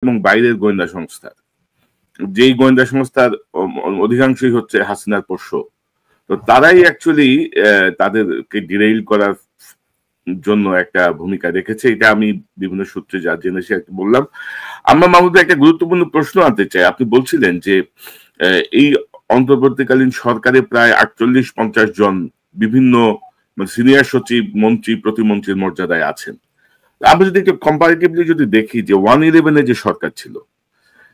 এবং বাইরের গোয়েন্দা সংস্থা, যেই গোয়েন্দা সংস্থার অধিকাংশই হচ্ছে হাসিনার পোষ্য, তো তারাই অ্যাকচুয়ালি তাদেরকে ডিরেইল করার জন্য একটা ভূমিকা রেখেছে। এটা আমি বিভিন্ন সূত্রে যা জেনেছি আর কি বললাম। আমরা মাহমুদ একটা গুরুত্বপূর্ণ প্রশ্ন আনতে চাই। আপনি বলছিলেন যে এই অন্তর্বর্তীকালীন সরকারে প্রায় 48-50 জন বিভিন্ন সিনিয়র সচিব, মন্ত্রী, প্রতিমন্ত্রীর মর্যাদায় আছেন। আমরা যদি একটু কম্পারেটিভলি যদি দেখি যে 111-এ যে সরকার ছিল,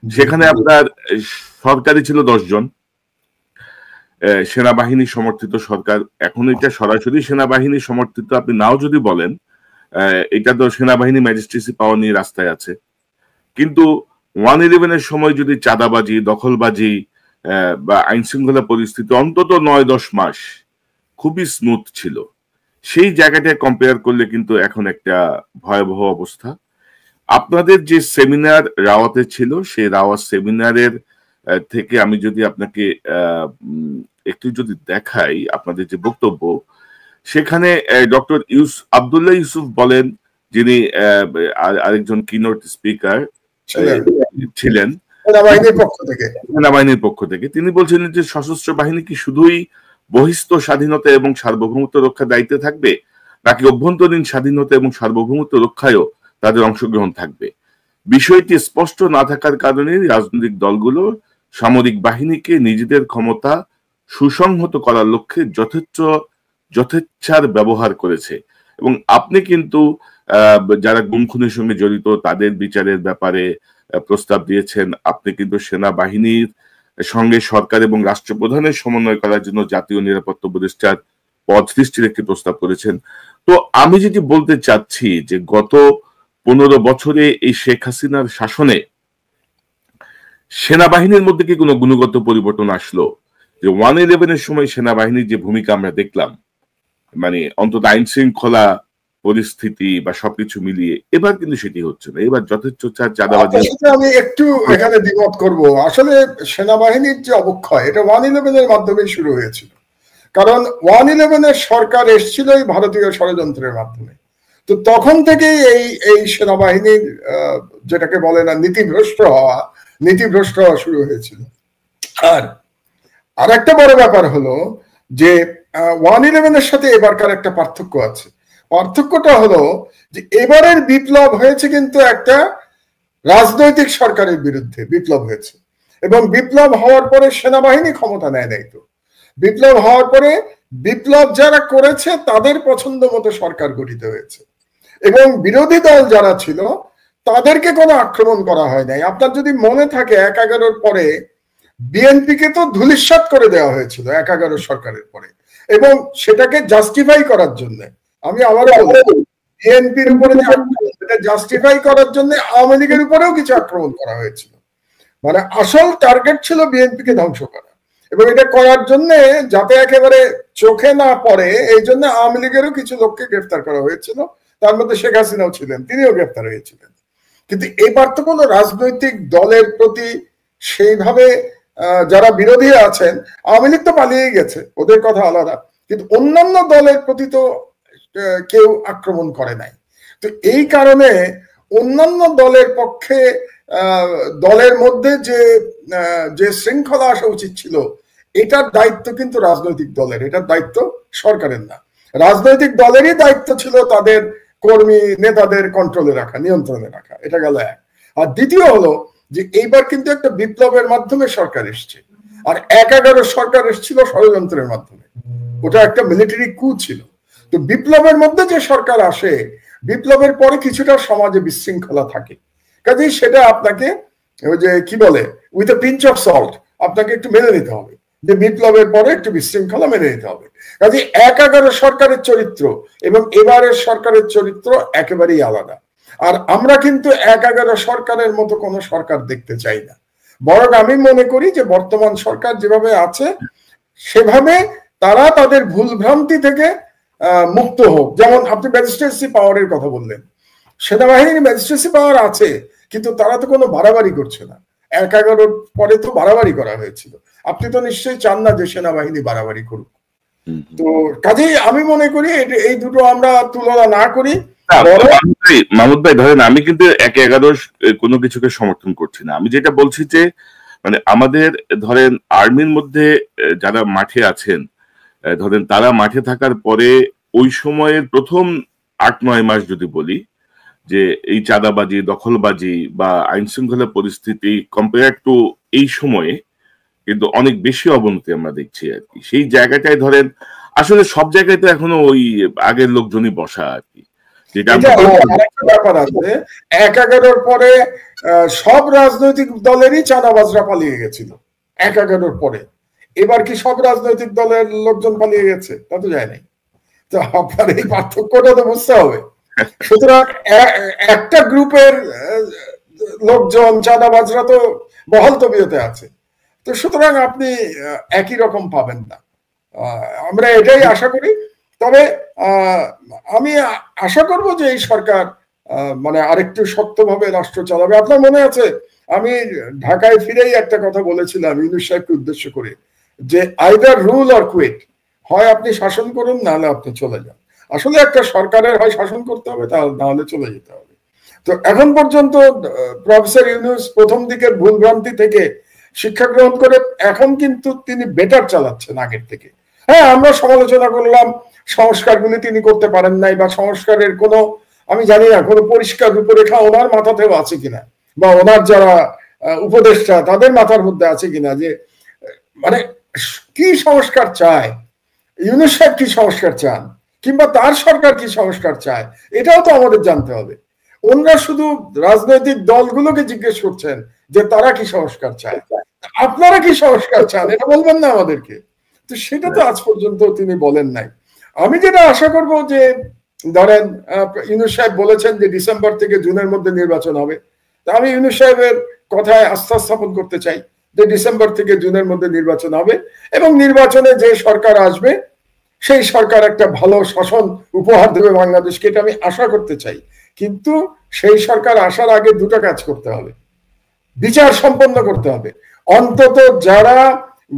সেখানে আপনার সরকারি ছিল 10 জন, সেনাবাহিনী সমর্থিত সরকার। এখন এটা সরাসরি সেনাবাহিনী সমর্থিত আপনি নাও যদি বলেন, এটা তো সেনাবাহিনী ম্যাজিস্ট্রেসি পাওয়ার নিয়ে রাস্তায় আছে। কিন্তু 111-এর সময় যদি চাঁদাবাজি, দখলবাজি বা আইন শৃঙ্খলা পরিস্থিতি অন্তত 9-10 মাস খুবই স্মুথ ছিল, সেই জায়গাটায় কম্পেয়ার করলে কিন্তু এখন একটা ভয়াবহ অবস্থা। আপনাদের যে সেমিনার রাওয়াতে ছিল, সেই রাওয়াত সেমিনারের থেকে আমি যদি আপনাকে একটু যদি দেখাই আপনাদের যে বক্তব্য, সেখানে ডক্টর আব্দুল্লাহ ইউসুফ বলেন, যিনি আরেকজন কিনোট স্পিকার ছিলেন সেনাবাহিনীর পক্ষ থেকে, তিনি বলছিলেন যে সশস্ত্র বাহিনী কি শুধুই বহিস্থ স্বাধীনতা এবং সার্বভৌমত্ব রক্ষার দায়িত্বে থাকবে, নাকি অভ্যন্তরীণ স্বাধীনতা এবং সার্বভৌমত্ব রক্ষায়ও তাদের অংশগ্রহণ থাকবে? বিষয়টি স্পষ্ট না থাকার কারণে রাজনৈতিক দলগুলো সামরিক বাহিনীকে নিজেদের ক্ষমতা সুসংহত করার লক্ষ্যে যথেচ্ছার ব্যবহার করেছে। এবং আপনি কিন্তু যারা গুম খুনের সঙ্গে জড়িত তাদের বিচারের ব্যাপারে প্রস্তাব দিয়েছেন। আপনি কিন্তু সেনাবাহিনীর সঙ্গে সরকার এবং রাষ্ট্রপ্রধানের সমন্বয় করার জন্য জাতীয় নিরাপত্তা উপদেষ্টার পদ সৃষ্টির একটি প্রস্তাব করেছেন। তো আমি যেটি বলতে চাচ্ছি যে গত 15 বছরে এই শেখ হাসিনার শাসনে সেনাবাহিনীর মধ্যে কি কোনো গুণগত পরিবর্তন আসলো? যে 111-এর সময় সেনাবাহিনীর যে ভূমিকা আমরা দেখলাম, মানে অন্তত আইন শৃঙ্খলা পরিস্থিতি বা সবকিছু মিলিয়ে, এবার কিন্তু সেটি হচ্ছে না। এবার যথেচ্ছ চাঁদাবাজি। আমি একটু এখানে দ্বিমত করব। আসলে সেনাবাহিনীর যে অবক্ষয়, এটা 111-এর মাধ্যমে শুরু হয়েছিল। কারণ 111-এর সরকার এসেছিল এই ভারতীয় ষড়যন্ত্রের মাধ্যমে। তো তখন থেকেই এই সেনাবাহিনীর যেটাকে বলে না নীতিভ্রষ্ট হওয়া শুরু হয়েছিল। আর একটা বড় ব্যাপার হলো যে 111-এর সাথে এবারকার একটা পার্থক্য আছে। পার্থক্যটা হলো যে এবারের বিপ্লব হয়েছে কিন্তু একটা রাজনৈতিক সরকারের বিরুদ্ধে বিপ্লব হয়েছে, এবং বিপ্লব হওয়ার পরে সেনাবাহিনী ক্ষমতা নেয় নাই। তো বিপ্লব হওয়ার পরে বিপ্লব যারা করেছে তাদের পছন্দ মতো সরকার গঠিত হয়েছে, এবং বিরোধী দল যারা ছিল তাদেরকে কোনো আক্রমণ করা হয় নাই। আপনার যদি মনে থাকে 1/11-র পরে বিএনপিকে তো ধূলিসাৎ করে দেওয়া হয়েছিল 1/11 সরকারের পরে, এবং সেটাকে জাস্টিফাই করার জন্য আমি আবারও বিএনপির উপরে জাস্টিফাই করার জন্য আওয়ামী লীগের উপরেও কিছু আক্রমণ করা হয়েছিল। মানে আসল টার্গেট ছিল বিএনপিকে ধ্বংস করা, এবং এটা করার জন্য যাতে একেবারে চোখে না পড়ে এই জন্য আওয়ামী লীগেরও কিছু লোককে গ্রেফতার করা হয়েছিল। তার মধ্যে শেখ হাসিনাও ছিলেন, তিনিও গ্রেফতার হয়েছিলেন। কিন্তু এবার তো কোনো রাজনৈতিক দলের প্রতি সেইভাবে যারা বিরোধী আছেন, আওয়ামী লীগ তো পালিয়ে গেছে, ওদের কথা আলাদা, কিন্তু অন্যান্য দলের প্রতি তো কেউ আক্রমণ করে নাই। তো এই কারণে অন্যান্য দলের পক্ষে দলের মধ্যে যে শৃঙ্খলা আসা উচিত ছিল, এটার দায়িত্ব কিন্তু রাজনৈতিক দলের, এটার দায়িত্ব সরকারের না। রাজনৈতিক দলেরই দায়িত্ব ছিল তাদের কর্মী নেতাদের কন্ট্রোলে রাখা, নিয়ন্ত্রণে রাখা। এটা গেল এক। আর দ্বিতীয় হলো যে এইবার কিন্তু একটা বিপ্লবের মাধ্যমে সরকার এসছে, আর 1/11 সরকার এসেছিল ষড়যন্ত্রের মাধ্যমে। ওটা একটা মিলিটারি কু ছিল। তো বিপ্লবের মধ্যে যে সরকার আসে, বিপ্লবের পরে কিছুটা সমাজে বিশৃঙ্খলা থাকে, কাজেই সেটা আপনাকে ওই যে কি বলে with a pinch of salt আপনাকে একটু মেনে নিতে হবে, যে বিপ্লবের পরে একটু বিশৃঙ্খলা মেনে নিতে হবে। কাজে 1/11 সরকারের চরিত্র এবং এবারের সরকারের চরিত্র একেবারেই আলাদা। আর আমরা কিন্তু 1/11 সরকারের মতো কোনো সরকার দেখতে চাই না। বরং আমি মনে করি যে বর্তমান সরকার যেভাবে আছে সেভাবে তারা তাদের ভুলভ্রান্তি থেকে মুক্ত হোক। যেমন আপনি ম্যাজিস্ট্রেসি পাওয়ারের কথা বললেন, সেনাবাহিনীর ম্যাজিস্ট্রেসি পাওয়ার আছে, কিন্তু তারা তো কোনো বাড়াবাড়ি করছে না। 1/11 পরে তো বাড়াবাড়ি করা হয়েছিল। আপনি তো নিশ্চয়ই চান না যে সেনাবাহিনী বাড়াবাড়ি করুক। তো কাজেই আমি মনে করি এই দুটো আমরা তুলনা না করি, মাহমুদ ভাই ধরেন আমি কিন্তু 1/11 কোনো কিছুকে সমর্থন করছি না। আমি যেটা বলছি যে মানে আমাদের ধরেন আর্মির মধ্যে যারা মাঠে আছেন, ধরেন তারা মাঠে থাকার পরে ওই সময়ের প্রথম 8-9 মাস যদি বলি যে এই চাঁদাবাজি, দখলবাজি বা আইন শৃঙ্খলা পরিস্থিতি কম্পেয়ার টু এই সময়ে কিন্তু অনেক বেশি অবনতি আমরা দেখছি আর কি। সেই জায়গাটায় ধরেন আসলে সব জায়গায় তো এখনো ওই আগের লোকজনই বসা আর কি, যেটা আরেকটা ব্যাপার আছে। 1/11 পরে সব রাজনৈতিক দলেরই চাঁদাবাজরা পালিয়ে গেছিল 1/11 পরে। এবার কি সব রাজনৈতিক দলের লোকজন পালিয়ে গেছে? তা তো যায় নাই। তো আপনার এই পার্থক্যটা তো বুঝতে হবে। সুতরাং একটা গ্রুপের লোকজন চাঁদাবাজরা তো বহাল তবিয়তে আছে, তো সুতরাং আপনি একই রকম পাবেন না। আমরা এটাই আশা করি। তবে আমি আশা করব যে এই সরকার মানে আরেকটু শক্তভাবে রাষ্ট্র চালাবে। আপনার মনে আছে আমি ঢাকায় ফিরেই একটা কথা বলেছিলাম ইউনূস সাহেবকে উদ্দেশ্য করে, যে আইদার রুল অর কুইট, হয় আপনি শাসন করুন নাহলে আপনি চলে যান। আসলে একটা সরকারের হয় শাসন করতে হবে, নাহলে চলে যেতে হবে। তো এখন পর্যন্ত প্রফেসর ইউনূস প্রথম দিকের ভুলভ্রান্তি থেকে শিক্ষা গ্রহণ করে এখন কিন্তু তিনি বেটার চালাচ্ছেন আগের থেকে। হ্যাঁ, আমরা সমালোচনা করলাম সংস্কারগুলি তিনি করতে পারেন নাই, বা সংস্কারের কোনো আমি জানি না কোনো পরিষ্কার রূপরেখা ওনার মাথাতেও আছে কিনা, বা ওনার যারা উপদেষ্টা তাদের মাথার মধ্যে আছে কিনা, যে মানে কি সংস্কার চায় ইউনূস সাহেব, কি সংস্কার চান, কিংবা তার সরকার কি সংস্কার চায়, এটাও তো আমাদের জানতে হবে। ওনারা শুধু রাজনৈতিক দলগুলোকে জিজ্ঞেস করছেন যে তারা কি সংস্কার চায়, আপনারা কি সংস্কার চান এটা বলবেন না আমাদেরকে? তো সেটা তো আজ পর্যন্ত তিনি বলেন নাই। আমি যেটা আশা করব যে ধরেন ইউনূস সাহেব বলেছেন যে ডিসেম্বর থেকে জুনের মধ্যে নির্বাচন হবে। আমি ইউনূস সাহেবের কথায় আস্থা স্থাপন করতে চাই যে ডিসেম্বর থেকে জুনের মধ্যে নির্বাচন হবে, এবং নির্বাচনে যে সরকার আসবে সেই সরকার একটা ভালো শাসন উপহার দেবে বাংলাদেশকে, এটা আমি আশা করতে চাই। কিন্তু সেই সরকার আসার আগে দুটো কাজ করতে হবে। বিচার সম্পন্ন করতে হবে। অন্তত যারা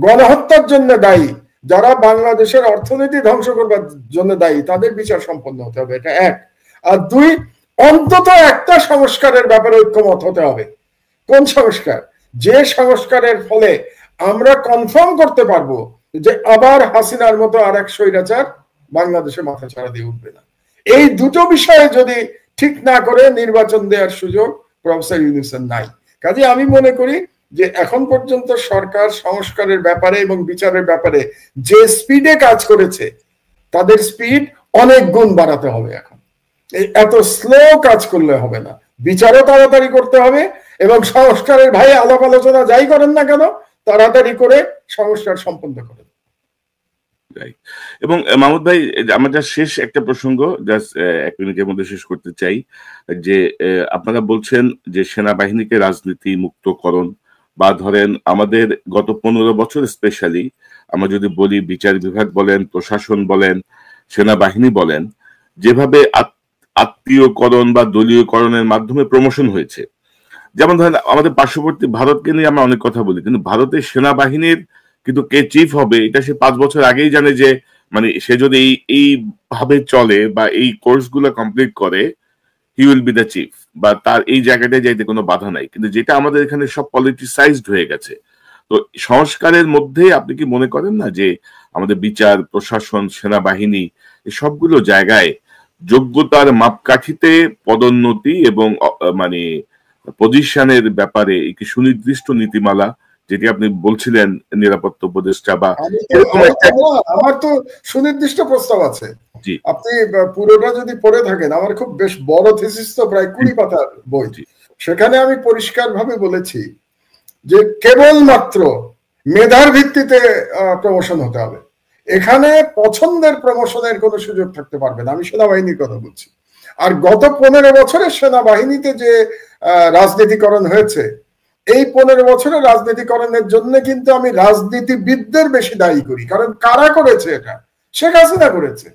গণহত্যার জন্য দায়ী, যারা বাংলাদেশের অর্থনীতি ধ্বংস করবার জন্য দায়ী, তাদের বিচার সম্পন্ন হতে হবে, এটা এক। আর দুই, অন্তত একটা সংস্কারের ব্যাপারে ঐক্যমত হতে হবে। কোন সংস্কার? যে সংস্কারের ফলে আমরা কনফার্ম করতে পারবো যে আবার হাসিনার মতো আর এক স্বৈরাচার বাংলাদেশে মাথা ছাড়া দিয়ে উঠবে না। এই দুটো বিষয়ে যদি ঠিক না করে নির্বাচন দেওয়ার সুযোগ প্রফেসর ইউনূসের নাই। কাজে আমি মনে করি যে এখন পর্যন্ত সরকার সংস্কারের ব্যাপারে এবং বিচারের ব্যাপারে যে স্পিডে কাজ করেছে, তাদের স্পিড অনেক গুণ বাড়াতে হবে। এখন এত স্লো কাজ করলে হবে না, বিচারও তাড়াতাড়ি করতে হবে, এবং সংস্কারের ভাই আলাপ আলোচনা যাই করেন না কেন তাড়াতাড়ি করে সংস্কার সম্পন্ন করেন। এবং মাহমুদ ভাই, আমার যা শেষ একটা প্রসঙ্গ জাস্ট 1 মিনিটের মধ্যে শেষ করতে চাই, যে আপনারা বলছেন যে সেনাবাহিনীকে রাজনীতি মুক্তকরণ, বা ধরেন আমাদের গত 15 বছর স্পেশালি আমরা যদি বলি বিচার বিভাগ বলেন, প্রশাসন বলেন, সেনাবাহিনী বলেন, যেভাবে আত্মীয়করণ বা দলীয়করণের মাধ্যমে প্রমোশন হয়েছে। যেমন ধরেন আমাদের পার্শ্ববর্তী ভারতকে নিয়ে আমরা অনেক কথা বলি, কিন্তু ভারতের সেনাবাহিনীর কিন্তু কে চিফ হবে এটা সে 5 বছর আগেই জানে, যে মানে সে যদি এই ভাবে চলে বা এই কোর্স গুলো কমপ্লিট করে, he will be the chief, বা তার এই জায়গাটায় যাইতে কোনো বাধা নাই। কিন্তু যেটা আমাদের এখানে সব পলিটিসাইজড হয়ে গেছে। তো সংস্কারের মধ্যে আপনি কি মনে করেন না যে আমাদের বিচার, প্রশাসন, সেনাবাহিনী এই সবগুলো জায়গায় যোগ্যতার মাপকাঠিতে পদোন্নতি এবং মানে পজিশনের ব্যাপারে একটি সুনির্দিষ্ট নীতিমালা, যেটি আপনি বলছিলেন নিরাপত্তা উপদেষ্টা বা আমার তো সুনির্দিষ্ট প্রস্তাব আছে। আপনি পুরোটা যদি পড়ে থাকেন, আমার খুব বেশ বড় থিসিস তো প্রায় 20 পাতার বই, সেখানে আমি পরিষ্কার ভাবে বলেছি যে কেবলমাত্র মেধার ভিত্তিতে প্রমোশন হতে হবে। এখানে পছন্দের প্রমোশনের কোনো সুযোগ থাকতে পারবে না। আমি সেনাবাহিনীর কথা বলছি। আর গত 15 বছরের সেনাবাহিনীতে যে রাজনীতিকরণ হয়েছে, এই 15 বছরের রাজনীতিকরণের জন্য কিন্তু আমি রাজনীতিবিদদের বেশি দায়ী করি। কারণ কারা করেছে এটা? শেখ হাসিনা করেছে।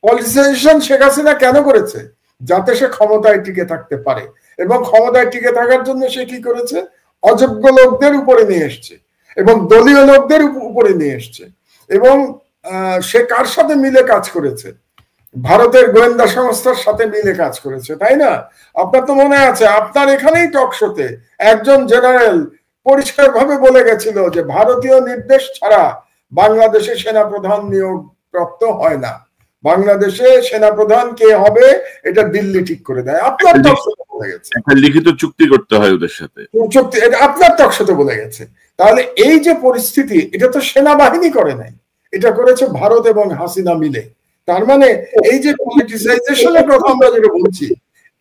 পলিটিশিয়ান শেখ হাসিনা কেন করেছে? যাতে সে ক্ষমতায় টিকে থাকতে পারে, এবং ক্ষমতায় টিকে থাকার জন্য সে কি করেছে? অযোগ্য লোকদের উপরে নিয়ে এসছে, এবং দলীয় লোকদের উপরে নিয়ে এসছে, এবং সে কার সাথে মিলে কাজ করেছে? ভারতের গোয়েন্দা সংস্থার সাথে মিলে কাজ করেছে, তাই না? আপনার তো মনে আছে, আপনার এখানেই টক শোতে একজন জেনারেল পরিষ্কারভাবে বলে গেছিল যে ভারতীয় নির্দেশ ছাড়া বাংলাদেশে সেনাপ্রধান নিয়োগ প্রাপ্ত হয় না, বাংলাদেশে সেনাপ্রধান কে হবে এটা দিল্লি ঠিক করে দেয়। আপনার টক শোতে বলে গেছে, একটা লিখিত চুক্তি করতে হয় ওদের সাথে, চুক্তি, এটা আপনার টক শোতে বলে গেছে। তাহলে এই যে পরিস্থিতি, এটা তো সেনাবাহিনী করে নাই, এটা করেছে ভারত এবং হাসিনা মিলে। তার মানে এই যে পলিটিসাইজেশনের কথা আমরা যেটা বলছি,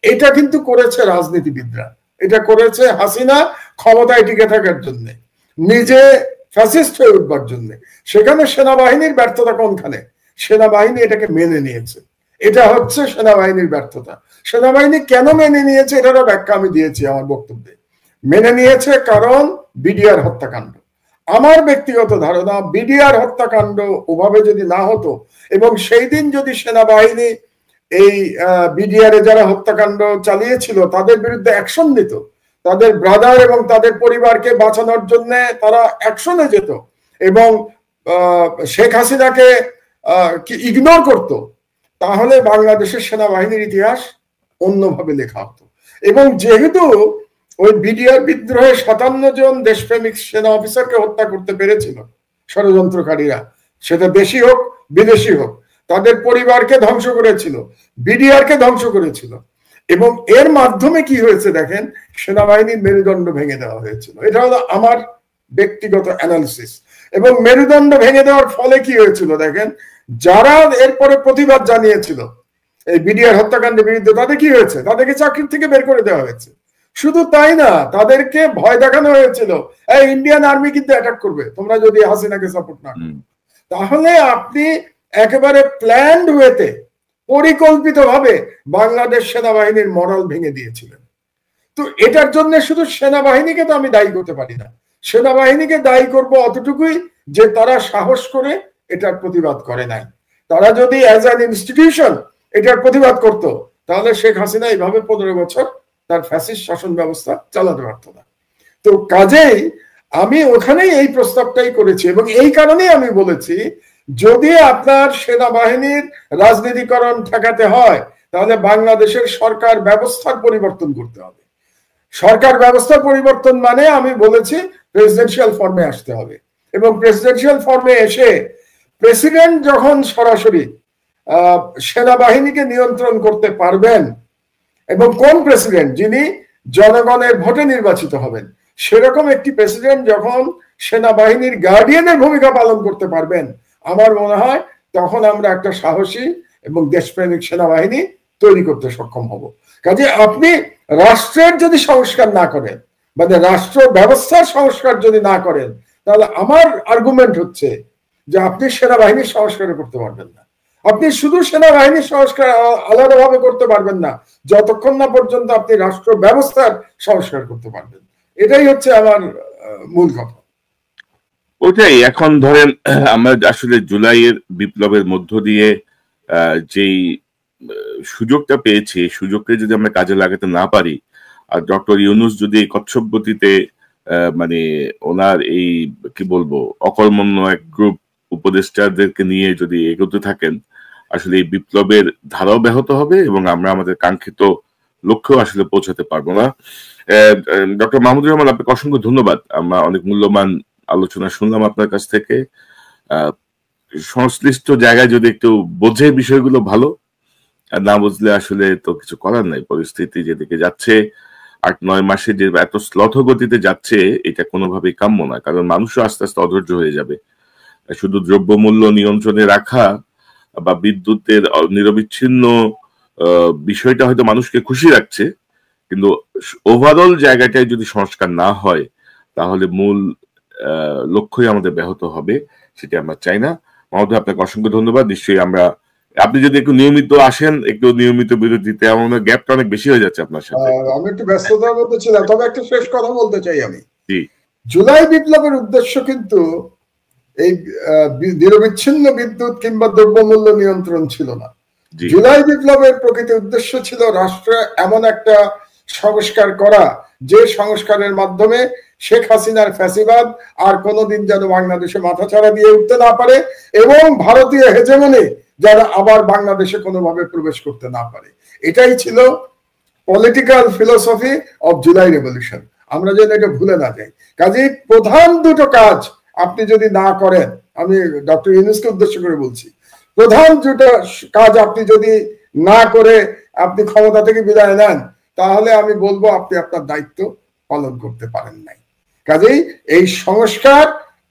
এটা কিন্তু করেছে রাজনীতিবিদরা, এটা করেছে হাসিনা ক্ষমতায় টিকে থাকার জন্য, নিজে ফ্যাসিস্ট হয়ে উঠবার জন্য। সেখানে সেনাবাহিনীর ব্যর্থতা কোনখানে? সেনাবাহিনী এটাকে মেনে নিয়েছে, এটা হচ্ছে সেনাবাহিনীর ব্যর্থতা। সেনাবাহিনী কেন মেনে নিয়েছে এটারও ব্যাখ্যা আমি দিয়েছি আমার বক্তব্যে। মেনে নিয়েছে কারণ বিডিআর হত্যাকাণ্ড। আমার ব্যক্তিগত ধারণা, বিডিআর হত্যাকাণ্ড ওভাবে যদি না হতো এবং সেই দিন যদি সেনাবাহিনী এই বিডিআর এ যারা হত্যাকাণ্ড চালিয়েছিল তাদের বিরুদ্ধে অ্যাকশন নিত, তাদের ব্রাদার এবং তাদের পরিবারকে বাঁচানোর জন্য তারা অ্যাকশনে যেত এবং শেখ হাসিনাকে ইগনোর করত, তাহলে বাংলাদেশের সেনাবাহিনীর ইতিহাস অন্যভাবে লেখা হতো। এবং যেহেতু ওই বিডিআর বিদ্রোহে 57 জন দেশপ্রেমিক সেনা অফিসারকে হত্যা করতে পেরেছিল ষড়যন্ত্রকারীরা, সেটা দেশি হোক বিদেশি হোক, তাদের পরিবারকে ধ্বংস করেছিল, বিডিআর কে ধ্বংস করেছিল। এবং এর মাধ্যমে কি হয়েছে দেখেন, সেনাবাহিনীর মেরুদণ্ড ভেঙে দেওয়া হয়েছিল। এটা হলো আমার ব্যক্তিগত অ্যানালিসিস। এবং মেরুদণ্ড ভেঙে দেওয়ার ফলে কি হয়েছিল দেখেন, যারা এরপরে প্রতিবাদ জানিয়েছিল এই বিডিআর হত্যাকাণ্ডের বিরুদ্ধে, তাদের কি হয়েছে? তাদেরকে চাকরি থেকে বের করে দেওয়া হয়েছে। শুধু তাই না, তাদেরকে ভয় দেখানো হয়েছিল, এই ইন্ডিয়ান আর্মি কিন্তু অ্যাটাক করবে তোমরা যদি হাসিনাকে সাপোর্ট না করো। তাহলে আপনি একেবারে প্ল্যান্ড ওয়েতে, পরিকল্পিতভাবে বাংলাদেশ সেনাবাহিনীর মরাল ভেঙে দিয়েছিলেন। তো এটার জন্য শুধু সেনাবাহিনীকে তো আমি দায়ী করতে পারি না, সেনাবাহিনীকে দায়ী করব অতটুকুই যে তারা সাহস করে এটার প্রতিবাদ করে নাই। তারা যদি অ্যাজ অ্যান ইনস্টিটিউশন এটার প্রতিবাদ করত, তাহলে শেখ হাসিনা এইভাবে 15 বছর তার ফ্যাসিস্ট শাসন ব্যবস্থা চালাতে পারত না। তো কাজেই আমি ওখানেই এই প্রস্তাবটাই করেছি এবং এই কারণেই আমি বলেছি, যদি আপনার সেনাবাহিনীর রাজনীতিকরণ ঠেকাতে হয় তাহলে বাংলাদেশের সরকার ব্যবস্থার পরিবর্তন করতে হবে। সরকার ব্যবস্থার পরিবর্তন মানে আমি বলেছি প্রেসিডেন্সিয়াল ফর্মে আসতে হবে। এবং প্রেসিডেন্সিয়াল ফর্মে এসে প্রেসিডেন্ট যখন সরাসরি সেনাবাহিনীকে নিয়ন্ত্রণ করতে পারবেন, এবং কোন প্রেসিডেন্ট? যিনি জনগণের ভোটে নির্বাচিত হবেন, সেরকম একটি প্রেসিডেন্ট যখন সেনাবাহিনীর গার্ডিয়ানের ভূমিকা পালন করতে পারবেন, আমার মনে হয় তখন আমরা একটা সাহসী এবং দেশপ্রেমিক সেনাবাহিনী তৈরি করতে সক্ষম হব। কাজে আপনি রাষ্ট্রের যদি সংস্কার না করেন, মানে রাষ্ট্র ব্যবস্থার সংস্কার যদি না করেন, তাহলে আমার আর্গুমেন্ট হচ্ছে যে আপনি সেনাবাহিনীর সংস্কার করতে পারবেন না। আপনি শুধু সেনাবাহিনীর সংস্কার আলাদাভাবে করতে পারবেন না যতক্ষণ না পর্যন্ত আপনি রাষ্ট্র ব্যবস্থার সংস্কার করতে পারবেন। এটাই হচ্ছে আমার মূল কথা। ওটাই এখন ধরেন আমরা আসলে জুলাইয়ের বিপ্লবের মধ্য দিয়ে যেই সুযোগটা পেয়েছি, সুযোগকে যদি আমরা কাজে লাগাতে না পারি, আর ডক্টর ইউনূস যদি এই কচ্ছপ গতিতে মানে ওনার এই কি বলবো অকর্মণ্য এক গ্রুপ উপদেষ্টাদেরকে নিয়ে যদি এগোতে থাকেন, আসলে এই বিপ্লবের ধারাও ব্যাহত হবে এবং আমরা আমাদের কাঙ্ক্ষিত লক্ষ্য আসলে পৌঁছাতে পারবো না। ডক্টর মাহমুদুর রহমান, আপনাকে অসংখ্য ধন্যবাদ। আমরা অনেক মূল্যবান আলোচনা শুনলাম আপনার কাছ থেকে। সংশ্লিষ্ট জায়গায় যদি একটু বোঝে বিষয়গুলো ভালো, আর না বুঝলে আসলে তো কিছু করার নাই। পরিস্থিতি যেদিকে যাচ্ছে 8-9 মাসে যে এত শ্লথ গতিতে যাচ্ছে, এটা কোনোভাবেই কাম্য না। কারণ মানুষও আস্তে আস্তে অধৈর্য হয়ে যাবে। শুধু দ্রব্যমূল্য নিয়ন্ত্রণে রাখা বা বিদ্যুতের নিরবিচ্ছিন্ন বিষয়টা হয়তো মানুষকে খুশি রাখছে, কিন্তু ওভারঅল জায়গাটায় যদি সংস্কার না হয় তাহলে মূল লক্ষ্যই আমাদের ব্যাহত হবে, সেটা আমরা চাই না। মাহমুদ, আপনাকে অসংখ্য ধন্যবাদ। নিশ্চয়ই আপনি যদি একটু নিয়মিত আসেন, একটু নিয়মিত বিরতিতে, আমার গ্যাপটা অনেক বেশি হয়ে যাচ্ছে আপনার সাথে। আমি একটু ব্যস্ততার মধ্যে ছিলাম, তবে একটা শেষ কথা বলতে চাই আমি। জুলাই বিপ্লবের উদ্দেশ্য কিন্তু এই নিরবিচ্ছিন্ন বিদ্যুৎ কিংবা দ্রব্যমূল্য নিয়ন্ত্রণ ছিল না। জুলাই বিপ্লবের প্রকৃত উদ্দেশ্য ছিল রাষ্ট্রে এমন একটা সংস্কার করা, যে সংস্কারের মাধ্যমে শেখ হাসিনার ফ্যাসিবাদ আর কোনোদিন যেন বাংলাদেশে মাথাচাড়া দিয়ে উঠতে না পারে, এবং ভারতীয় হেজেমনি যারা আবার বাংলাদেশে কোনোভাবে প্রবেশ করতে না পারে। এটাই ছিল political philosophy of July revolution. আমরা যেন এটা ভুলে না যাই। কাজেই প্রধান দুটো কাজ আপনি যদি না করেন, আমি ডক্টর ইউনূসকে উদ্দেশ্য করে বলছি, প্রধান দুটো কাজ আপনি যদি না করে আপনি ক্ষমতা থেকে বিদায় নেন, তাহলে আমি বলবো আপনি আপনার দায়িত্ব পালন করতে পারেন নাই। কাজেই এই সংস্কার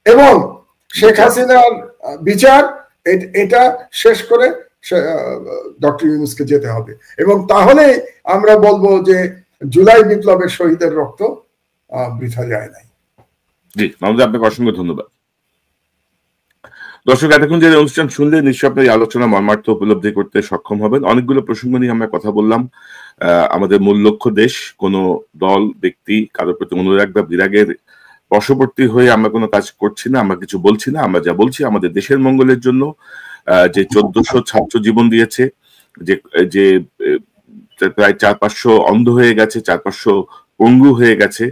এবং শেখ হাসিনার বিচার এটা শেষ করে ডক্টর ইউনূসকে যেতে হবে, এবং তাহলে আমরা বলবো যে জুলাই বিপ্লবের শহীদের রক্ত বৃথা যায় নাই। জি মাহমুদ, আপনাকে অসংখ্য ধন্যবাদ। দর্শক, এতক্ষণ যে অনুষ্ঠান শুনলে নিশ্চয়ই আপনার এই আলোচনা মর্মার্থ উপলব্ধি করতে সক্ষম হবেন। অনেকগুলো প্রসঙ্গ নিয়ে আমরা কথা বললাম। আমাদের মূল লক্ষ্য দেশ, কোনো দল ব্যক্তি কারোর প্রতি অনুরাগ বা বিরাগের বশবর্তী হয়ে আমরা কোনো কাজ করছি না, আমরা কিছু বলছি না। আমরা যা বলছি আমাদের দেশের মঙ্গলের জন্য। যে 1400 ছাত্র জীবন দিয়েছে, যে প্রায় 400-500 অন্ধ হয়ে গেছে, 400-500 পঙ্গু হয়ে গেছে,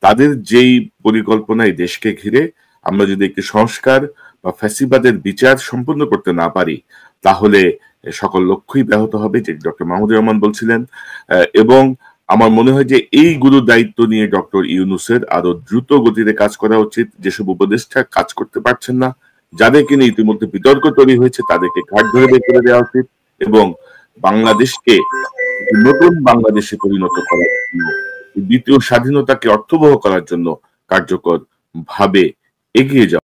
তাদের যেই পরিকল্পনায় দেশকে ঘিরে আমরা যদি একটি সংস্কার বা ফ্যাসিবাদের বিচার সম্পন্ন করতে না পারি, তাহলে সকল লক্ষ্যই ব্যাহত হবে, যে ডক্টর মাহমুদুর রহমান বলছিলেন। এবং আমার মনে হয় যে এই গুরু দায়িত্ব নিয়ে ডক্টর ইউনূসের আরো দ্রুত গতিতে কাজ করা উচিত। যেসব উপদেষ্টা কাজ করতে পারছেন না, যাদেরকে নিয়ে ইতিমধ্যে বিতর্ক তৈরি হয়েছে, তাদেরকে ঘাট ধরে বের করে দেওয়া উচিত এবং বাংলাদেশকে নতুন বাংলাদেশে পরিণত করার জন্য, দ্বিতীয় স্বাধীনতাকে অর্থবহ করার জন্য কার্যকর ভাবে এগিয়ে যাওয়া।